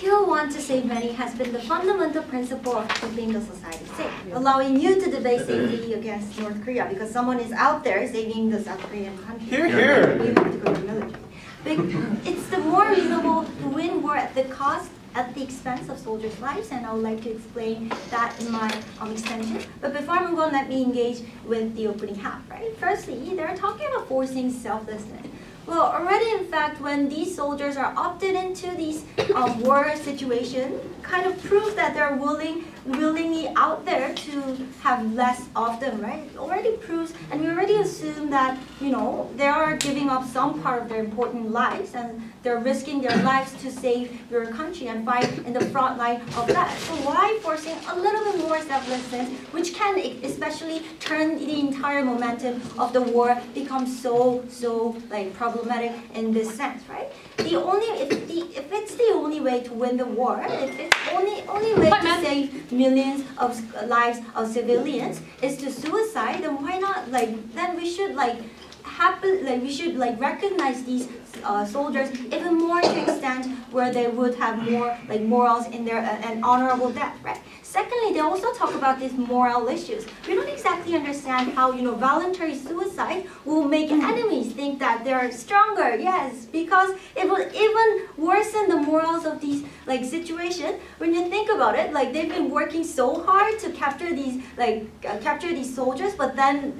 kill one to save many has been the fundamental principle of keeping the society safe, allowing you to debate safety against North Korea because someone is out there saving the South Korean country. Hear, hear. We have to go to the military. It's the more reasonable to win war at the expense of soldiers' lives, and I would like to explain that in my extension. But before I move on, let me engage with the opening half. Right? Firstly, they're talking about forcing selflessness. Well, already in fact, when these soldiers are opted into these war situation, kind of proves that they're willingly out there to have less of them, right? It already proves, and we already assume that, you know, they are giving up some part of their important lives, and they're risking their lives to save your country and fight in the front line of that. So why forcing a little bit more selflessness, which can especially turn the entire momentum of the war become so like problematic in this sense, right? If it's the only way to win the war, if it's only way to save millions of lives of civilians is to suicide, then why not, like, then we should recognize these soldiers even more to extent where they would have more like morals in their an honorable death, right? Secondly, they also talk about these moral issues. We don't exactly understand how, you know, voluntary suicide will make enemies think that they're stronger. Yes, because it will even worsen the morals of these like situation. When you think about it, like they've been working so hard to capture these soldiers, but then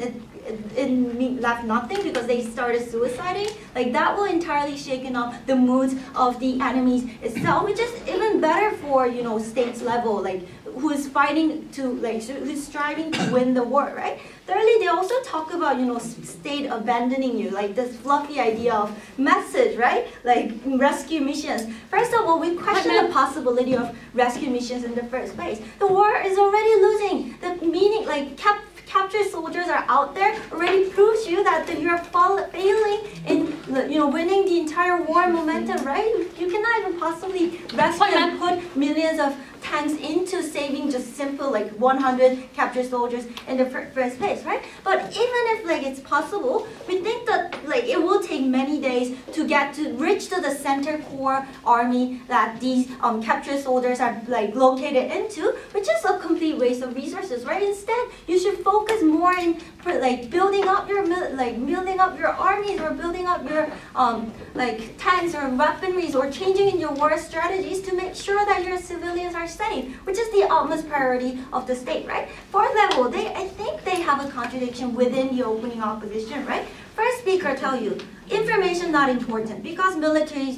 it left nothing because they started suiciding. Like that will entirely shaken up the moods of the enemies itself, which is even better for, you know, states level, like who's fighting to, like, who's striving to win the war, right? Thirdly, they also talk about, you know, state abandoning you, like this fluffy idea of message, right? Like rescue missions. First of all, we question the possibility of rescue missions in the first place. The war is already losing. The meaning, like, captured soldiers are out there already proves you that you're failing in, you know, winning the entire war momentum, right? You cannot even possibly rescue and put millions of tanks into saving just simple like 100 captured soldiers in the first place, right? But even if like it's possible, we think that like it will take many days to reach to the center core army that these captured soldiers are like located into, which is a complete waste of resources, right? Instead, you should focus more in like building up your armies, or building up your like tanks or weaponries, or changing in your war strategies to make sure that your civilians are safe, which is the utmost priority of the state, right? Fourth level, I think they have a contradiction within the opening opposition, right? First speaker tell you, information not important because military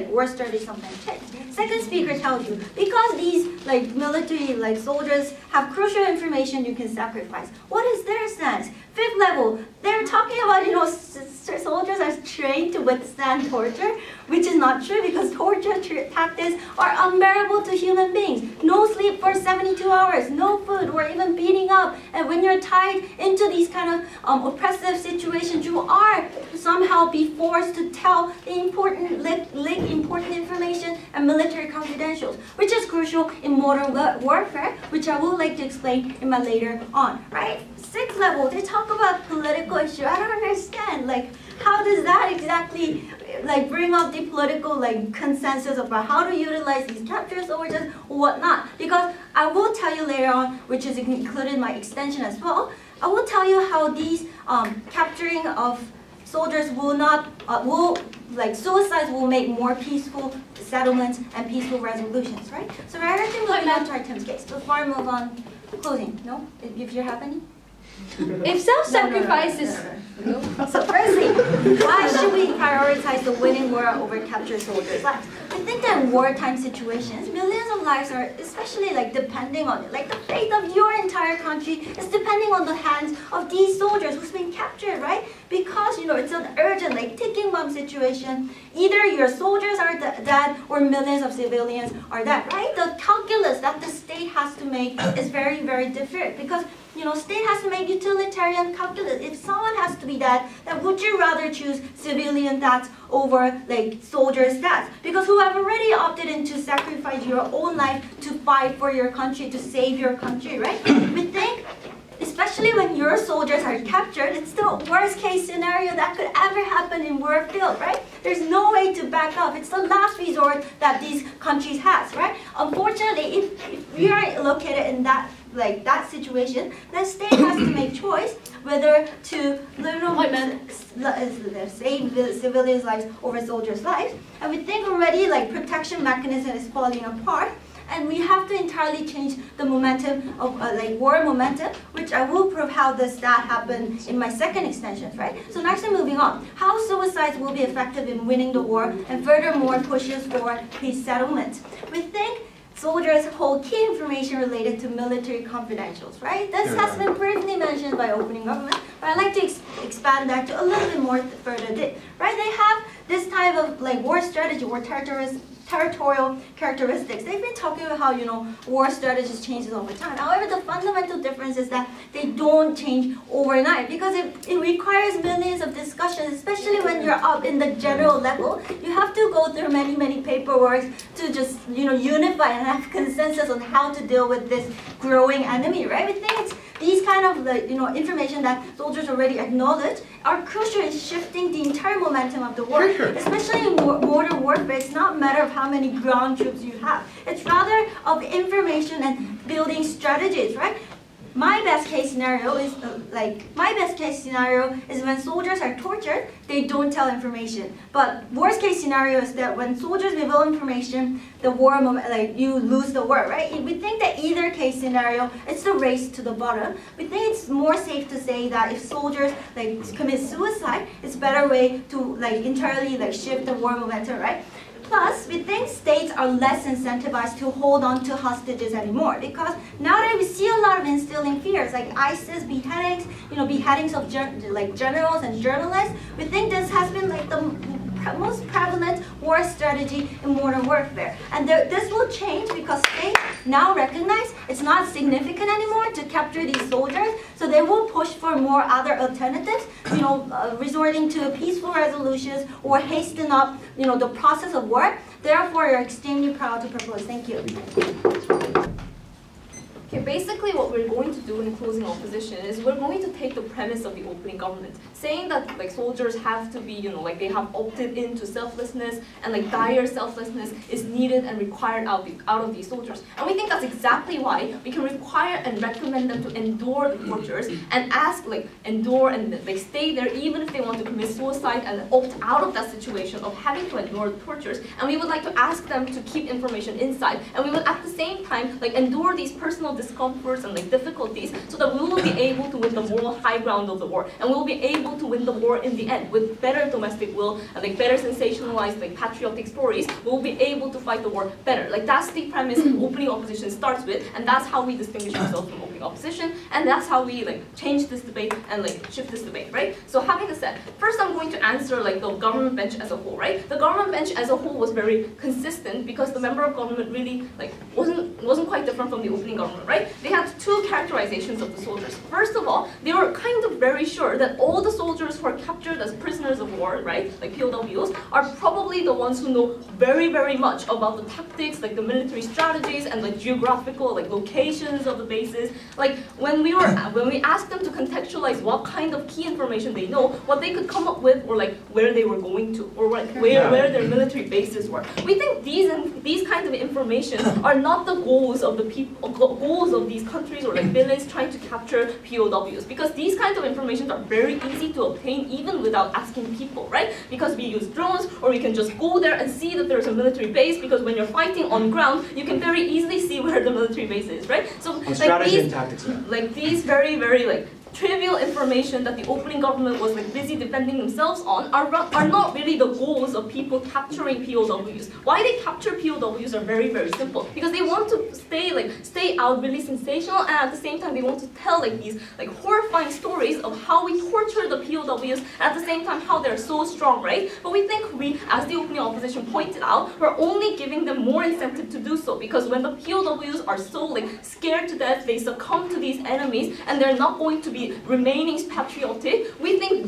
war strategy sometimes change. Second speaker tells you, because these like military like soldiers have crucial information you can sacrifice. What is their stance? Fifth level, they're talking about, you know, soldiers are trained to withstand torture, which is not true because torture tactics are unbearable to human beings. No sleep for 72 hours, no food, or even beating up. And when you're tied into these kind of oppressive situations, you are somehow be forced to tell the important information and military confidentials, which is crucial in modern warfare, which I would like to explain in my later on, right? Sixth level, they talk about political issue. I don't understand, like, how does that exactly like bring up the political like consensus about how to utilize these captured soldiers or whatnot? Because I will tell you later on, which is included in my extension as well, I will tell you how these capturing of soldiers suicides will make more peaceful settlements and peaceful resolutions, right? So rather than moving on to our Tim's case, before I move on, closing, no? If you have any? If self-sacrifice is... So firstly, why should we prioritize the winning war over captured soldiers' lives? I think that in wartime situations, millions of lives are especially like depending on it. Like the fate of your entire country is depending on the hands of these soldiers who's been captured, right? Because, you know, it's an urgent, like ticking bomb situation. Either your soldiers are dead or millions of civilians are dead, right? The calculus that the state has to make is very, very different because, you know, state has to make utilitarian calculus. If someone has to be dead, then would you rather choose civilian deaths over like soldiers' deaths? Because who have already opted in to sacrifice your own life to fight for your country, to save your country, right? We think, especially especially when your soldiers are captured. It's the worst case scenario that could ever happen in war field, right? There's no way to back up. It's the last resort that these countries has, right? Unfortunately, if we are located in that situation, the state has to make choice whether to save civilians' lives over soldiers' lives. And we think already protection mechanism is falling apart. And we have to entirely change the momentum of war momentum, which I will prove how does that happen in my second extension, right? So next, moving on, how suicides will be effective in winning the war, and furthermore pushes for peace settlement. We think soldiers hold key information related to military confidentials, right? This has been briefly mentioned by opening government, but I'd like to expand that to a little bit more further, right? They have this type of war strategy or territorial characteristics. They've been talking about how war strategies changes over time. However, the fundamental difference is that they don't change overnight because it requires millions of discussions, especially when you're up in the general level. You have to go through many paperwork to just unify and have consensus on how to deal with this growing enemy, right? We think it's these kind of information that soldiers already acknowledge are crucial in shifting the entire momentum of the war. Especially in modern warfare, it's not a matter of how many ground troops you have. It's rather of information and building strategies, right? My best case scenario is when soldiers are tortured, they don't tell information. But worst case scenario is that when soldiers reveal information, the war you lose the war, right? We think that either case scenario, it's the race to the bottom. We think it's more safe to say that if soldiers commit suicide, it's a better way to entirely shift the war momentum, right? Plus, we think states are less incentivized to hold on to hostages anymore because now that we see a lot of instilling fears like ISIS beheadings, beheadings of generals and journalists, we think this has been the most prevalent war strategy in modern warfare. And this will change because states now recognize it's not significant anymore to capture these soldiers, so they will push for more other alternatives, resorting to peaceful resolutions or hasten up, the process of war. Therefore, we're extremely proud to propose. Thank you. Okay, basically what we're going to do in closing opposition is we're going to take the premise of the opening government, saying that soldiers have to be, they have opted into selflessness and dire selflessness is needed and required out of these soldiers. And we think that's exactly why we can require and recommend them to endure the tortures and ask endure and stay there even if they want to commit suicide and opt out of that situation of having to endure the tortures. And we would like to ask them to keep information inside, and we would at the same time endure these personal discomforts and difficulties so that we will be able to win the moral high ground of the war, and we will be able to win the war in the end with better domestic will and better sensationalized patriotic stories. We will be able to fight the war better. That's the premise opening opposition starts with, and that's how we distinguish ourselves from opening opposition, and that's how we change this debate and shift this debate, right? So having this said, first I'm going to answer the government bench as a whole, right? The government bench as a whole was very consistent because the member of government really wasn't quite different from the opening government, right? They had two characterizations of the soldiers. First of all, they were kind of very sure that all the soldiers who are captured as prisoners of war, right, POWs, are probably the ones who know very much about the tactics, the military strategies and geographical locations of the bases. When we asked them to contextualize what kind of key information they know, what they could come up with, or where they were going to, or where their military bases were. We think these kinds of information are not the goals of of these countries or villains trying to capture POWs, because these kinds of information are very easy to obtain even without asking people, right? Because we use drones, or we can just go there and see that there's a military base, because when you're fighting on ground, you can very easily see where the military base is, right? So strategy and tactics, these very trivial information that the opening government was busy defending themselves on are not really the goals of people capturing POWs. Why they capture POWs are very simple. Because they want to stay out really sensational, and at the same time they want to tell these horrifying stories of how we torture the POWs, and at the same time how they're so strong, right? But we think as the opening opposition pointed out, we're only giving them more incentive to do so, because when the POWs are so scared to death, they succumb to these enemies, and they're not going to be be remaining patriotic, we think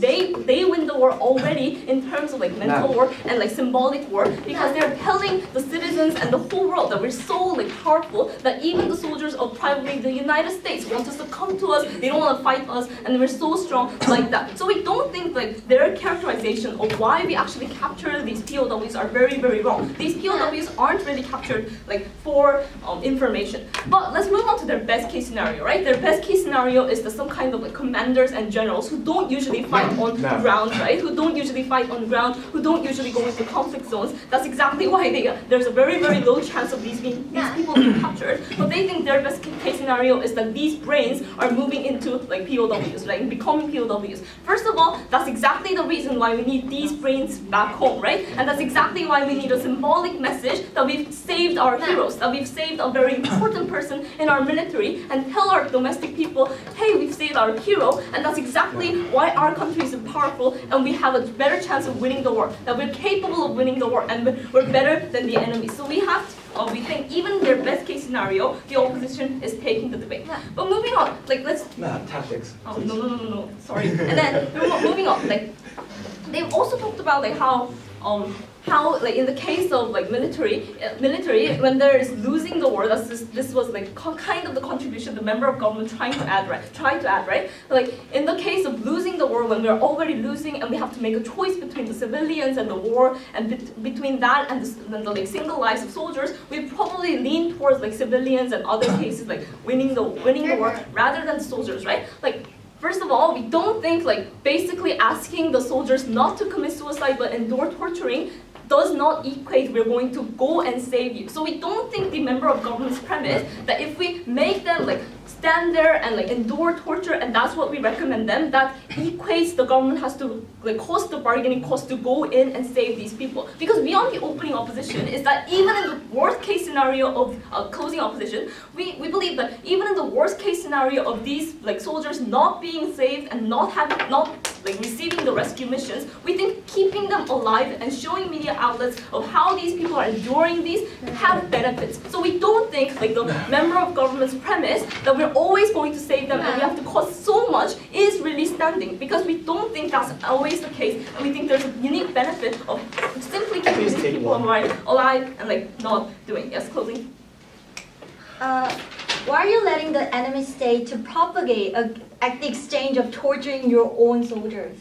they win the war already in terms of like mental war and like symbolic war, because they're telling the citizens and the whole world that we're so like powerful that even the soldiers of probably the United States want to succumb to us, they don't want to fight us, and we're so strong like that. So we don't think like their characterization of why we actually capture these POWs are very, very wrong. These POWs aren't really captured like for information. But let's move on to their best case scenario, right? Their best case scenario is that some kind of like commanders and generals who don't usually fight on ground, right? Who don't usually fight on ground, who don't usually go into conflict zones. That's exactly why there's a very, very low chance of these people being captured. But they think their best case scenario is that these brains are moving into like POWs, like becoming POWs. First of all, that's exactly the reason why we need these brains back home, right? And that's exactly why we need a symbolic message that we've saved our heroes, that we've saved a very important person in our military, and tell our domestic people, hey, we've saved our hero, and that's exactly why our country is powerful and we have a better chance of winning the war, that we're capable of winning the war, and we're better than the enemy. So we have to, we think even their best case scenario, the opposition is taking the debate. But moving on, like let's... tactics. Oh, no, sorry. And then moving on, like they've also talked about like how like in the case of like military when there is losing the war, this was like kind of the contribution the member of government trying to add, right? Like in the case of losing the war, when we're already losing and we have to make a choice between the civilians and the war, and between that and the like single lives of soldiers, we probably lean towards like civilians and other cases like winning the war rather than the soldiers, right? Like, first of all, we don't think like basically asking the soldiers not to commit suicide but endure torturing does not equate we're going to go and save you. So we don't think the member of government's premise that if we make them like stand there and like endure torture and that's what we recommend them, that equates the government has to like cost the bargaining cost to go in and save these people. Because beyond the opening opposition is that even in the worst case scenario of closing opposition, we believe that even in the worst case scenario of these like soldiers not being saved and not like receiving the rescue missions, we think keeping them alive and showing media outlets of how these people are enduring these have benefits. So we don't think like the member of government's premise that we're always going to save them and we have to cost so much is really standing, because we don't think that's always the case, and we think there's a unique benefit of simply keeping these people alive and like not doing. Yes, closing. Why are you letting the enemy state to propagate at the exchange of torturing your own soldiers?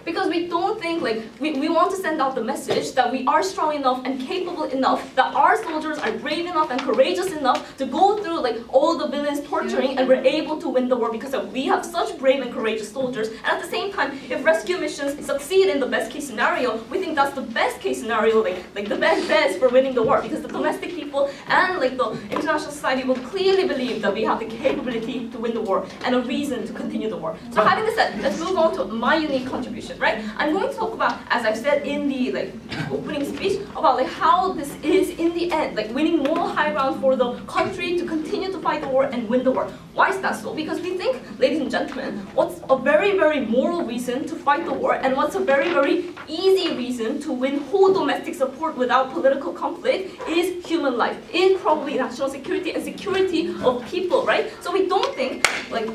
Because we don't think, like, we want to send out the message that we are strong enough and capable enough, that our soldiers are brave enough and courageous enough to go through, like, all the villains torturing, and we're able to win the war because we have such brave and courageous soldiers. And at the same time, if rescue missions succeed in the best case scenario, we think that's the best case scenario, like the best for winning the war, because the domestic people and, like, the international society will clearly believe that we have the capability to win the war and a reason to continue the war. So having this said, let's move on to my unique contribution. Right? I'm going to talk about, as I've said in the opening speech, about like how this is in the end, like winning moral high ground for the country to continue to fight the war and win the war. Why is that so? Because we think, ladies and gentlemen, what's a very, very moral reason to fight the war and what's a very, very easy reason to win whole domestic support without political conflict is human life, is probably national security and security of people, right? So we don't think like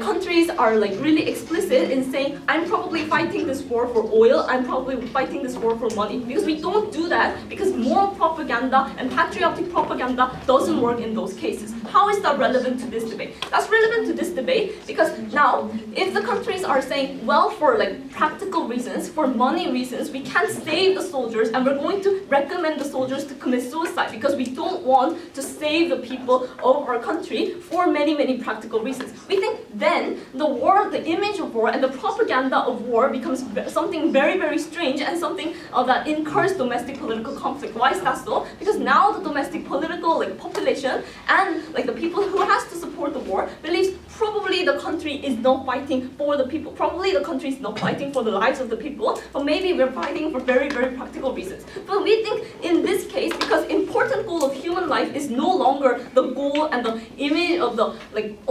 countries are like really explicit in saying, I'm probably fighting this war for oil, I'm probably fighting this war for money, because we don't do that, because moral propaganda and patriotic propaganda doesn't work in those cases. How is that relevant to this debate? That's relevant to this debate because now, if the countries are saying, well, for like practical reasons, for money reasons, we can't save the soldiers and we're going to recommend the soldiers to commit suicide because we don't want to save the people of our country for many, many practical reasons. We think then the war, the image of war and the propaganda of war becomes something very, very strange and something that incurs domestic political conflict. Why is that so? Because now the domestic political population and the people who has to support the war believes probably the country is not fighting for the people. Probably the country is not fighting for the lives of the people, but maybe we're fighting for very, very practical reasons. But we think in this case, because important goal of human life life is no longer the goal and the image of the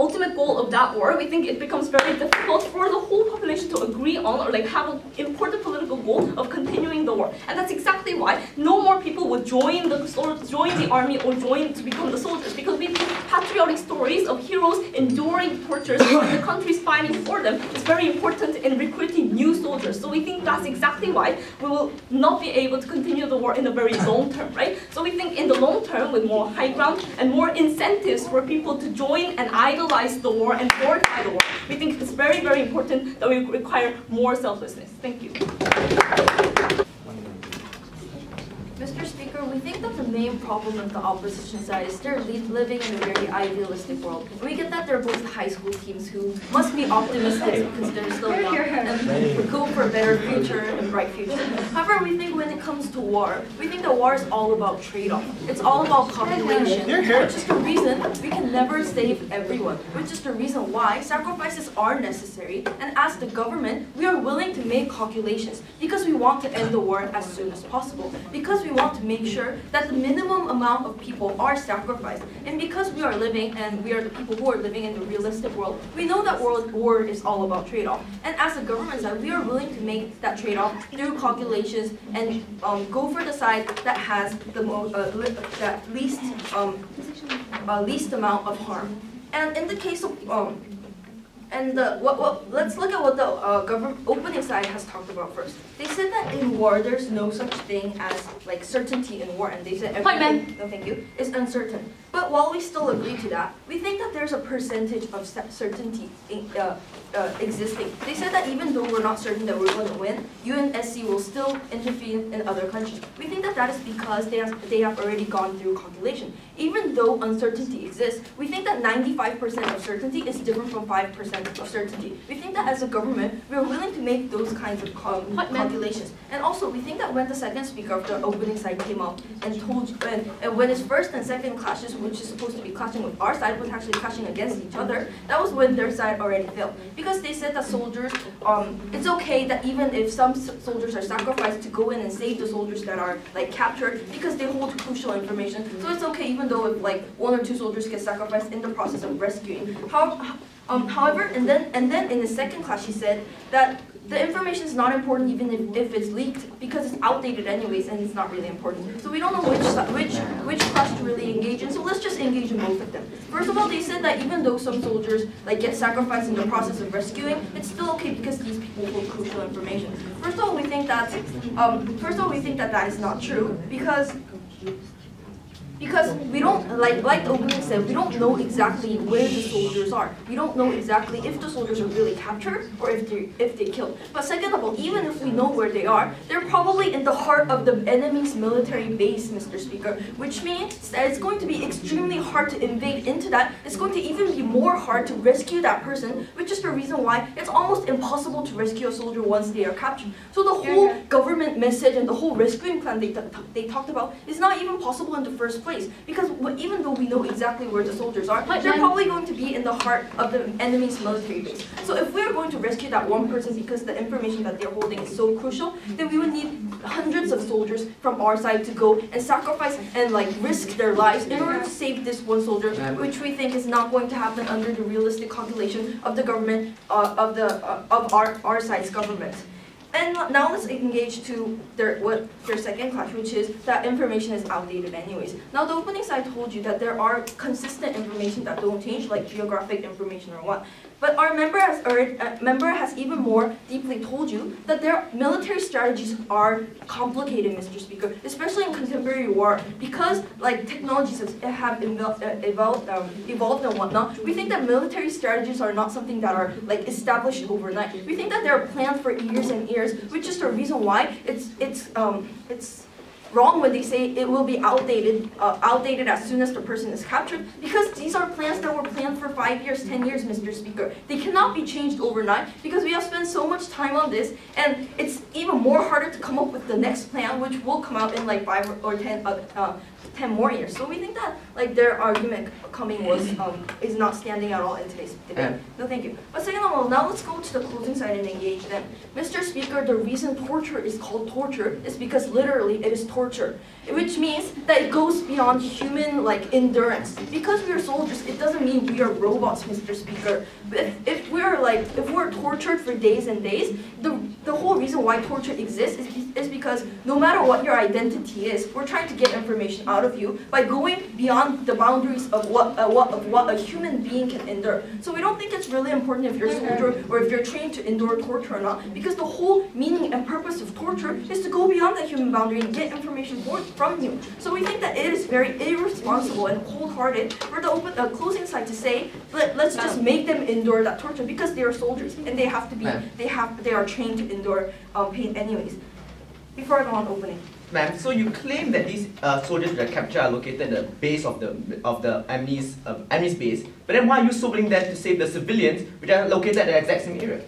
ultimate goal of that war, we think it becomes very difficult for the whole population to agree on or have an important political goal of continuing the war. And that's exactly why no more people would join the army or join to become the soldiers, because we think patriotic stories of heroes enduring tortures and the countries fighting for them is very important in recruiting new soldiers. So we think that's exactly why we will not be able to continue the war in the very long term, right? So we think in the long term, with more high ground and more incentives for people to join and idolize the war and glorify the war, we think it's very, very important that we require more selflessness. Thank you. Mr. Speaker, we think that the main problem of the opposition side is they're living in a very idealistic world. We get that they're both high school teens who must be optimistic because they're still young and go for a better future and bright future. However, we think when it comes to war, we think that war is all about trade-off. It's all about population, which is the reason we can never save everyone, which is the reason why sacrifices are necessary. And as the government, we are willing to make calculations because we want to end the war as soon as possible, because we want to make sure that the minimum amount of people are sacrificed. And because we are living, and we are the people who are living in the realistic world, we know that war is all about trade-off. And as a government side, we are willing to make that trade-off through calculations and go for the side that has the least amount of harm. And in the case of let's look at what the government opening side has talked about first. They said that in war there's no such thing as certainty in war, and they said everything, no thank you, is uncertain. But while we still agree to that, we think that there's a percentage of certainty existing. They said that even though we're not certain that we're going to win, UNSC will still intervene in other countries. We think that that is because they have already gone through calculation. Even though uncertainty exists, we think that 95% of certainty is different from 5% of certainty. We think that as a government, we are willing to make those kinds of calculations. And also, we think that when the second speaker of the opening side came up and told, and when his first and second clashes, which is supposed to be clashing with our side, was actually clashing against each other, that was when their side already failed. Because they said that soldiers, it's okay that even if some soldiers are sacrificed to go in and save the soldiers that are captured, because they hold crucial information. So it's okay even though if one or two soldiers get sacrificed in the process of rescuing. However, and then in the second class she said that the information is not important even if it's leaked because it's outdated anyways and it's not really important. So we don't know which class to really engage in. So let's just engage in both of them. First of all, they said that even though some soldiers get sacrificed in the process of rescuing, it's still okay because these people hold crucial information. First of all, we think that that is not true because we don't, like the opening said, we don't know exactly where the soldiers are. We don't know exactly if the soldiers are really captured or if they killed. But second of all, even if we know where they are, they're probably in the heart of the enemy's military base, Mr. Speaker, which means that it's going to be extremely hard to invade into that. It's going to even be more hard to rescue that person, which is the reason why it's almost impossible to rescue a soldier once they are captured. So the whole government message and the whole rescuing plan they talked about is not even possible in the first place. Because even though we know exactly where the soldiers are, they're probably going to be in the heart of the enemy's military base. So if we're going to rescue that one person because the information that they're holding is so crucial, then we would need hundreds of soldiers from our side to go and sacrifice and risk their lives in order to save this one soldier, which we think is not going to happen under the realistic calculation of the government, of our side's government. And now let's engage to their second clash, which is that information is outdated anyways. Now the opening side told you that there are consistent information that don't change, like geographic information or what. But our member has even more deeply told you that their military strategies are complicated, Mr. Speaker, especially in contemporary war, because technologies have evolved and whatnot. We think that military strategies are not something that are established overnight. We think that they're planned for years and years, which is the reason why it's wrong when they say it will be outdated as soon as the person is captured, because these are plans that were planned for 5 years, 10 years, Mr. Speaker. They cannot be changed overnight because we have spent so much time on this, and it's even more harder to come up with the next plan, which will come out in 5 or 10 more years. So we think that their argument coming is not standing at all in today's debate. No, thank you. But second of all, now let's go to the closing side and engage them. Mr. Speaker, the reason torture is called torture is because literally it is torture torture, which means that it goes beyond human endurance. Because we are soldiers, it doesn't mean we are robots, Mr. Speaker. But if we're tortured for days and days, the whole reason why torture exists is because no matter what your identity is, we're trying to get information out of you by going beyond the boundaries of what a human being can endure. So we don't think it's really important if you're a soldier or if you're trained to endure torture or not, because the whole meaning and purpose of torture is to go beyond that human boundary and get information from you. So we think that it is very irresponsible and cold-hearted for the closing side to say, let's just make them endure that torture because they are soldiers and they have to be, they are trained to endure pain anyways. Before I go on opening. Ma'am, so you claim that these soldiers that are captured are located at the base of the enemy's base, but then why are you so willing then to save the civilians which are located at the exact same area?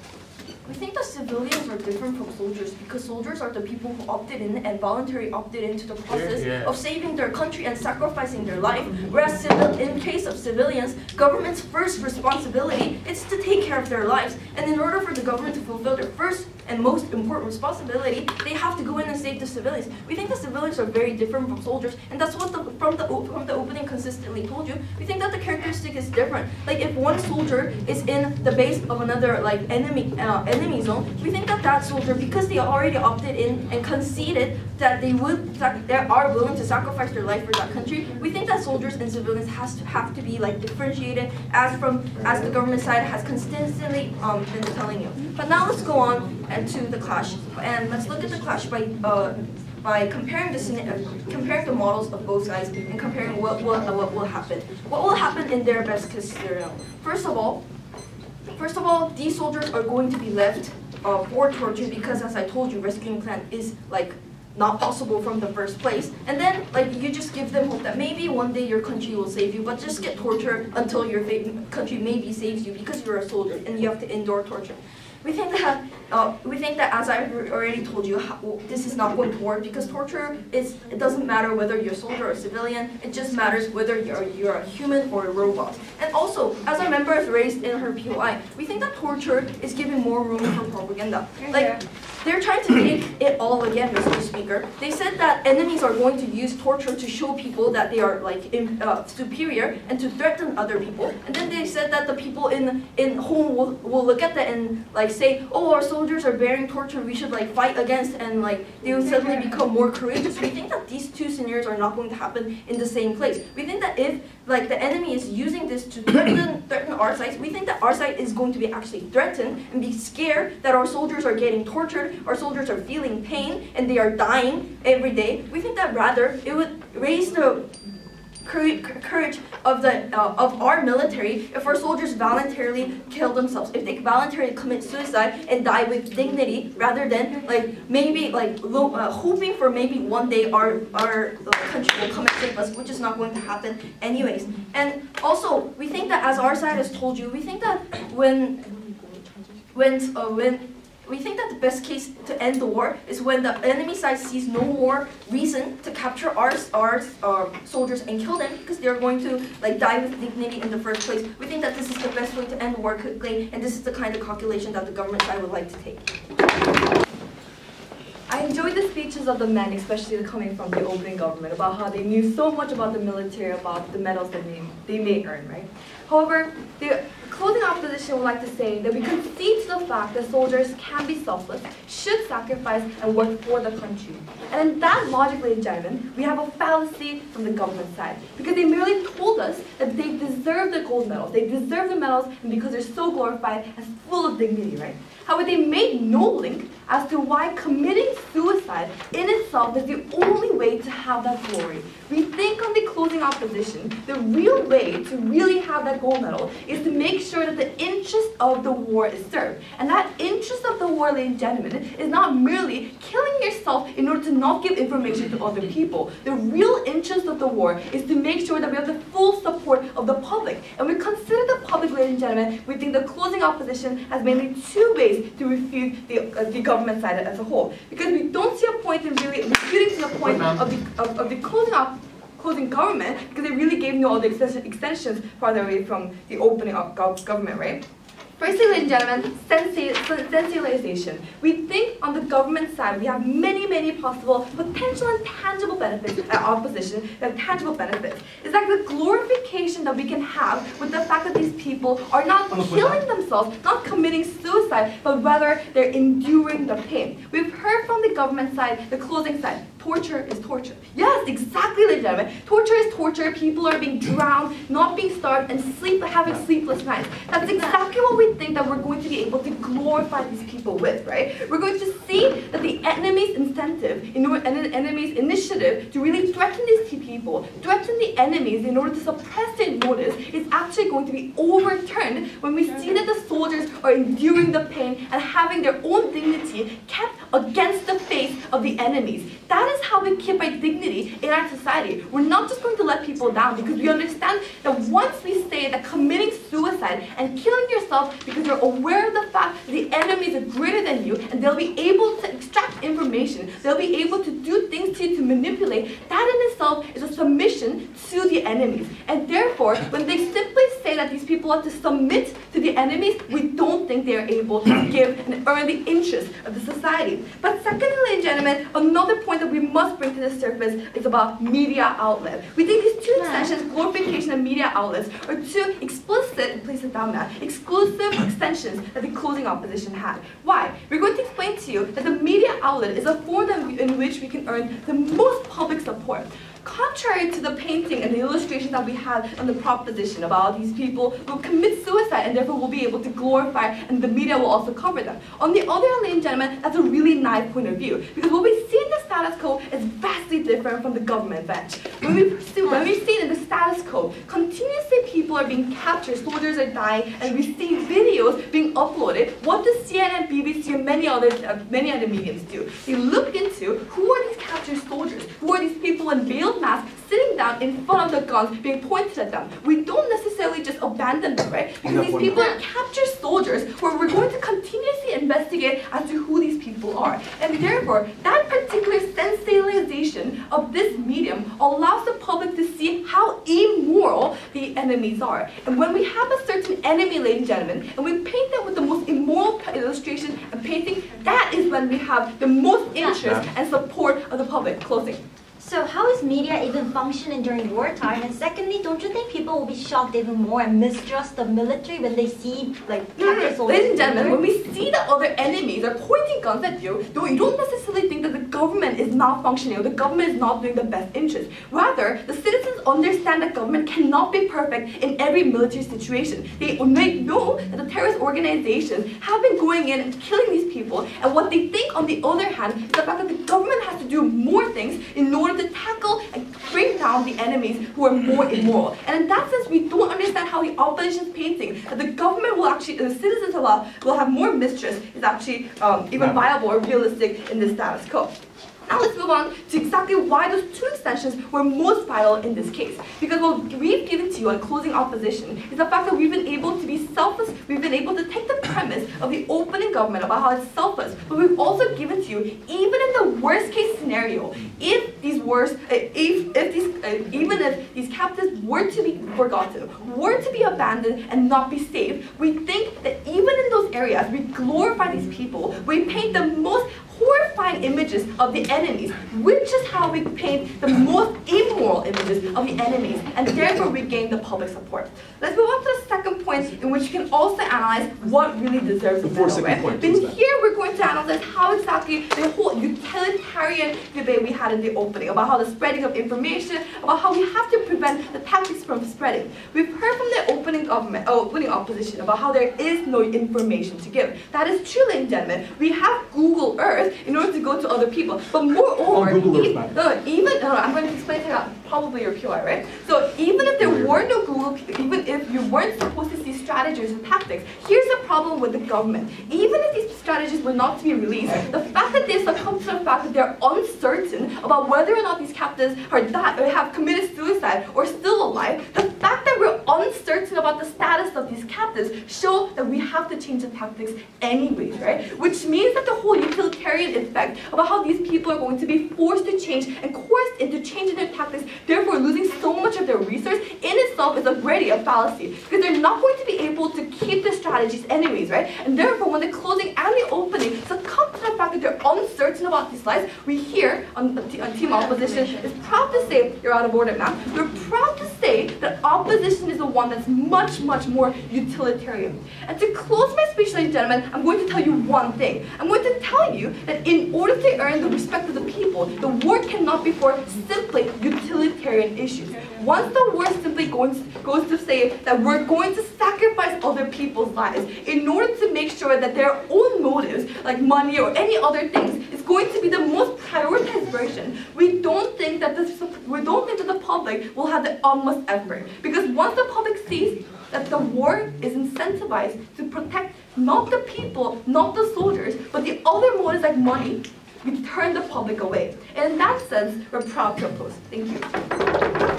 We think the civilians are different from soldiers because soldiers are the people who opted in and voluntarily opted into the process of saving their country and sacrificing their life. Whereas in case of civilians, government's first responsibility is to take care of their lives. And in order for the government to fulfill their first and most important responsibility, they have to go in and save the civilians. We think the civilians are very different from soldiers, and that's what from the opening consistently told you. We think that the characteristic is different. Like if one soldier is in the base of another enemy zone, we think that soldier, because they already opted in and conceded that they are willing to sacrifice their life for that country, we think that soldiers and civilians have to be differentiated as the government side has consistently been telling you. But now let's go on to the clash, and let's look at the clash by comparing the models of both sides and comparing what will happen. What will happen in their best case scenario? First of all, these soldiers are going to be left for torture because, as I told you, rescuing plan is not possible from the first place. And then you just give them hope that maybe one day your country will save you, but just get tortured until your country maybe saves you because you're a soldier and you have to endure torture. We think that as I already told you, this is not going to work because torture it doesn't matter whether you're a soldier or a civilian. It just matters whether you're a human or a robot. And also, as our member has raised in her POI, we think that torture is giving more room for propaganda. They're trying to take it all again, Mr. Speaker. They said that enemies are going to use torture to show people that they are superior and to threaten other people. And then they said that the people in home will look at that and say, oh, our soldiers are bearing torture, we should fight against, and they will suddenly become more courageous. We think that these two scenarios are not going to happen in the same place. We think that if the enemy is using this to threaten our side, we think that our side is going to be actually threatened and be scared that our soldiers are getting tortured, our soldiers are feeling pain, and they are dying every day. We think that rather it would raise the courage of our military if our soldiers voluntarily kill themselves, if they voluntarily commit suicide and die with dignity, rather than maybe hoping for maybe one day our country will come and save us, which is not going to happen anyways. And also, we think that as our side has told you, we think that we think that the best case to end the war is when the enemy side sees no more reason to capture our soldiers and kill them because they're going to die with dignity in the first place. We think that this is the best way to end the war quickly, and this is the kind of calculation that the government side would like to take. I enjoyed the speeches of the men, especially coming from the opening government, about how they knew so much about the military, about the medals that they may earn, right? However, the closing opposition would like to say that we concede to the fact that soldiers can be selfless, should sacrifice, and work for the country. And in that logic, ladies and gentlemen, we have a fallacy from the government side, because they merely told us that they deserve the gold medals, they deserve the medals, and because they're so glorified and full of dignity, right? However, they made no link as to why committing suicide in itself is the only way to have that glory. We think on the closing opposition, the real way to really have that gold medal is to make sure that the interest of the war is served. And that interest of the war, ladies and gentlemen, is not merely killing yourself in order to not give information to other people. The real interest of the war is to make sure that we have the full support of the public. And we consider the public, ladies and gentlemen, we think the closing opposition has mainly two ways to refute the government side as a whole. Because we don't see a point in really refuting to the point of the closing government, because they really gave you all the extensions farther away from the opening of government, right? Firstly, ladies and gentlemen, sensationalization. We think on the government side, we have many possible potential and tangible benefits at our position, tangible benefits. It's like the glorification that we can have with the fact that these people are not killing themselves, not committing suicide, but rather they're enduring the pain. We've heard from the government side, the closing side, torture is torture. Yes, exactly, ladies and gentlemen. Torture is torture. People are being drowned, not being starved, and having sleepless nights. That's exactly what we think that we're going to be able to glorify these people with, right? We're going to see that the enemy's incentive, and the enemy's initiative to really threaten these people, threaten the enemies in order to suppress their notice, is actually going to be overturned when we see that the soldiers are enduring the pain and having their own dignity kept against the face of the enemies. That is how we keep our dignity in our society. We're not just going to let people down because we understand that once we say that committing suicide and killing yourself because you're aware of the fact that the enemies are greater than you and they'll be able to extract information, they'll be able to do things to you to manipulate, that in itself is a submission to the enemies. And therefore, when they simply say that these people have to submit to the enemies, we don't think they are able to give and earn the interest of the society. But secondly, ladies and gentlemen, another point that we must bring to the surface is about media outlet. We think these two extensions, glorification and media outlets, are two explicit, please sit down now, exclusive extensions that the closing opposition had. Why? We're going to explain to you that the media outlet is a form in which we can earn the most public support. Contrary to the painting and the illustration that we had on the proposition about these people who commit suicide and therefore will be able to glorify and the media will also cover them. On the other hand, ladies and gentlemen, that's a really naive point of view because what we see in the status quo is vastly different from the government bench. When we've seen in the status quo, continuously people are being captured, soldiers are dying, and we see videos being uploaded. What does CNN, BBC, and many other mediums do? They look into who are these captured soldiers, who are these people in veiled masks sitting down in front of the guns being pointed at them. We don't necessarily just abandon them, right? Because these people are captured soldiers where we're going to continuously investigate as to who these people are. And therefore, that particular sensationalization of this medium allows the public to see how immoral the enemies are. And when we have a certain enemy, ladies and gentlemen, and we paint them with the most immoral illustration and painting, that is when we have the most interest and support of the public. Closing. So how is media even functioning during wartime? And secondly, don't you think people will be shocked even more and mistrust the military when they see captured soldiers? Ladies and gentlemen, when we see that other enemies are pointing guns at you, you don't necessarily think that the government is not functioning or the government is not doing the best interest. Rather, the citizens understand that government cannot be perfect in every military situation. They know that the terrorist organizations have been going in and killing these people, and what they think on the other hand is the fact that the government has to do more things in order to tackle and bring down the enemies who are more immoral. And in that sense, we don't understand how the opposition's painting that the government will actually, the citizens will have more mistrust is actually even viable or realistic in the status quo. Now let's move on to exactly why those two extensions were most vital in this case. Because what we've given to you on closing opposition is the fact that we've been able to be selfless, we've been able to take the premise of the opening government about how it's selfless, but we've also given to you, even in the worst case scenario, even if these captives were to be forgotten, were to be abandoned and not be saved, we think that even in those areas, we glorify these people, we paint the most horrifying images of the enemies, which is how we paint the most immoral images of the enemies, and therefore we gain the public support. Let's move on to the second point in which you can also analyze what really deserves a medal, right? Then here we're going to analyze how exactly the whole utilitarian debate we had in the opening, about how the spreading of information, about how we have to prevent the tactics from spreading. We've heard from the opening opposition about how there is no information to give. That is true, ladies and gentlemen. We have Google Earth in order to go to other people. But moreover, I'm going to explain to you probably your POI, right? So even if there were no Google, even if you weren't supposed to see strategies and tactics, here's the problem with the government. Even if these strategies were not to be released, the fact that they succumb to the fact that they're uncertain about whether or not these captives are died or have committed suicide or still alive, the fact that we're uncertain about the status of these captives show that we have to change the tactics anyways, right? Which means that the whole utilitarian effect about how these people are going to be forced to change and coerced into changing their tactics, therefore losing so much of their resource, in itself is already a fallacy, because they're not going to be able to keep the strategies anyways, right? And therefore, when the closing and the opening succumb to the fact that they're uncertain about these slides, we here on team opposition is proud to say, you're out of order now, we're proud to say that opposition is the one that's much, much more utilitarian. And to close my speech, ladies and gentlemen, I'm going to tell you one thing. I'm going to tell you that in order to earn the respect of the people, the war cannot be for simply utilitarian issues. Once the war simply goes to say that we're going to sacrifice other people's lives in order to make sure that their own motives, like money or any other things, is going to be the most prioritized version, we don't think that the public will have the utmost effort. Because once the public sees that the war is incentivized to protect not the people, not the soldiers, but the other motives like money, we turn the public away. And in that sense, we're proud to oppose. Thank you.